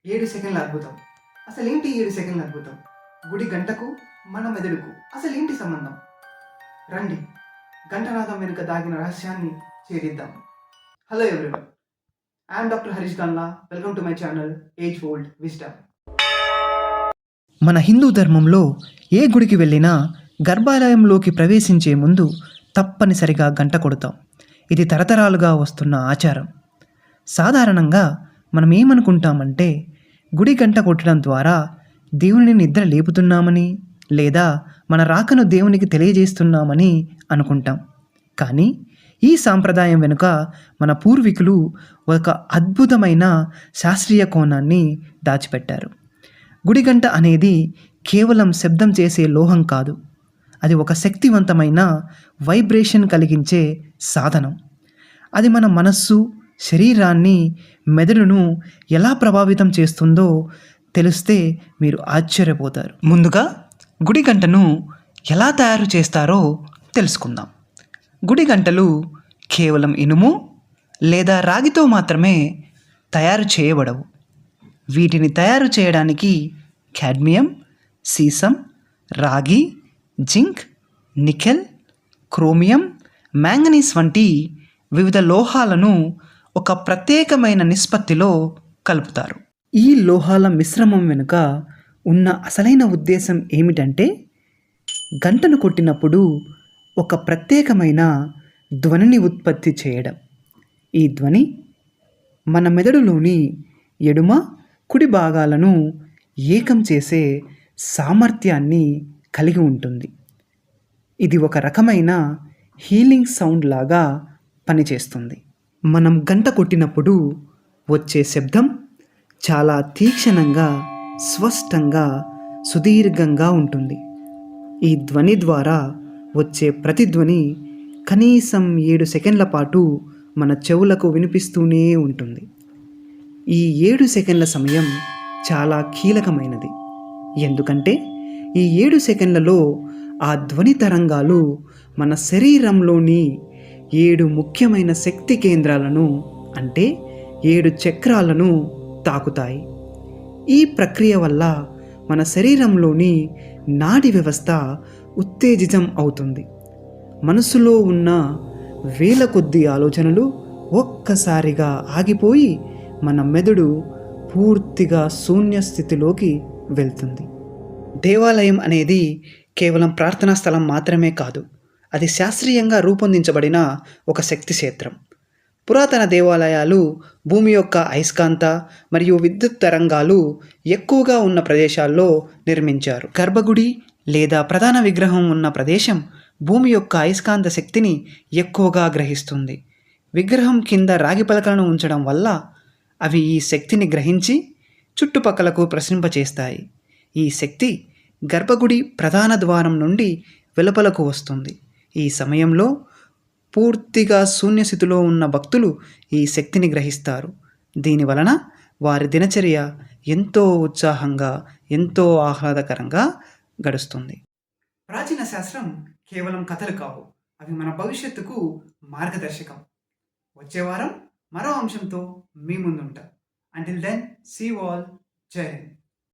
7 సెకండ్ల అద్భుతం. అసలేంటి 7 సెకండ్ల అద్భుతం? గుడి గంటకు, మన మెదడుకు అసలేంటి సంబంధం? రండి, గంటనాదం వెనుక దాగిన రహస్యాన్ని ఛేదిద్దాం. Hello everyone, I'm doctor Harish Ganla. Welcome to my channel age old wisdom. మన హిందూ ధర్మంలో ఏ గుడికి వెళ్ళినా గర్భాలయంలోకి ప్రవేశించే ముందు తప్పనిసరిగా గంట కొడతాం. ఇది తరతరాలుగా వస్తున్న ఆచారం. సాధారణంగా మనం ఏమనుకుంటామంటే గుడి గంట కొట్టడం ద్వారా దేవుని నిద్ర లేపుతున్నామని లేదా మన రాకను దేవునికి తెలియజేస్తున్నామని అనుకుంటాం. కానీ ఈ సాంప్రదాయం వెనుక మన పూర్వీకులు ఒక అద్భుతమైన శాస్త్రీయ కోణాన్ని దాచిపెట్టారు. గుడిగంట అనేది కేవలం శబ్దం చేసే లోహం కాదు, అది ఒక శక్తివంతమైన వైబ్రేషన్ కలిగించే సాధనం. అది మన మనస్సు, శరీరాన్ని, మెదడును ఎలా ప్రభావితం చేస్తుందో తెలిస్తే మీరు ఆశ్చర్యపోతారు. ముందుగా గుడి గంటను ఎలా తయారు చేస్తారో తెలుసుకుందాం. గుడి గంటలు కేవలం ఇనుము లేదా రాగితో మాత్రమే తయారు చేయబడవు. వీటిని తయారు చేయడానికి కాడ్మియం, సీసం, రాగి, జింక్, నికెల్, క్రోమియం, మ్యాంగనీస్ వంటి వివిధ లోహాలను ఒక ప్రత్యేకమైన నిష్పత్తిలో కలుపుతారు. ఈ లోహాల మిశ్రమం వెనుక ఉన్న అసలైన ఉద్దేశం ఏమిటంటే గంటను కొట్టినప్పుడు ఒక ప్రత్యేకమైన ధ్వనిని ఉత్పత్తి చేయడం. ఈ ధ్వని మన మెదడులోని ఎడమ, కుడి భాగాలను ఏకం చేసే సామర్థ్యాన్ని కలిగి ఉంటుంది. ఇది ఒక రకమైన హీలింగ్ సౌండ్ లాగా పనిచేస్తుంది. మనం గంట కొట్టినప్పుడు వచ్చే శబ్దం చాలా తీక్షణంగా, స్పష్టంగా, సుదీర్ఘంగా ఉంటుంది. ఈ ధ్వని ద్వారా వచ్చే ప్రతిధ్వని కనీసం 7 సెకండ్ల పాటు మన చెవులకు వినిపిస్తూనే ఉంటుంది. ఈ 7 సెకండ్ల సమయం చాలా కీలకమైనది. ఎందుకంటే ఈ 7 సెకండ్లలో ఆ ధ్వని తరంగాలు మన శరీరంలోని 7 ముఖ్యమైన శక్తి కేంద్రాలను, అంటే 7 చక్రాలను తాకుతాయి. ఈ ప్రక్రియ వల్ల మన శరీరంలోని నాడి వ్యవస్థ ఉత్తేజితం అవుతుంది. మనసులో ఉన్న వేల కొద్ది ఆలోచనలు ఒక్కసారిగా ఆగిపోయి మన మెదడు పూర్తిగా శూన్య స్థితిలోకి వెళ్తుంది. దేవాలయం అనేది కేవలం ప్రార్థనా స్థలం మాత్రమే కాదు, అది శాస్త్రీయంగా రూపొందించబడిన ఒక శక్తి క్షేత్రం. పురాతన దేవాలయాలు భూమి యొక్క అయస్కాంత మరియు విద్యుత్ తరంగాలు ఎక్కువగా ఉన్న ప్రదేశాల్లో నిర్మించారు. గర్భగుడి లేదా ప్రధాన విగ్రహం ఉన్న ప్రదేశం భూమి యొక్క అయస్కాంత శక్తిని ఎక్కువగా గ్రహిస్తుంది. విగ్రహం కింద రాగి పలకలను ఉంచడం వల్ల అవి ఈ శక్తిని గ్రహించి చుట్టుపక్కలకు ప్రసరింపచేస్తాయి. ఈ శక్తి గర్భగుడి ప్రధాన ద్వారం నుండి వెలుపలకు వస్తుంది. ఈ సమయంలో పూర్తిగా శూన్యస్థితిలో ఉన్న భక్తులు ఈ శక్తిని గ్రహిస్తారు. దీనివలన వారి దినచర్య ఎంతో ఉత్సాహంగా, ఎంతో ఆహ్లాదకరంగా గడుస్తుంది. ప్రాచీన శాస్త్రం కేవలం కథలు కావు, అవి మన భవిష్యత్తుకు మార్గదర్శకం. వచ్చే వారం మరో అంశంతో మీ ముందుంటా. Until then, see you all. జై హింద్.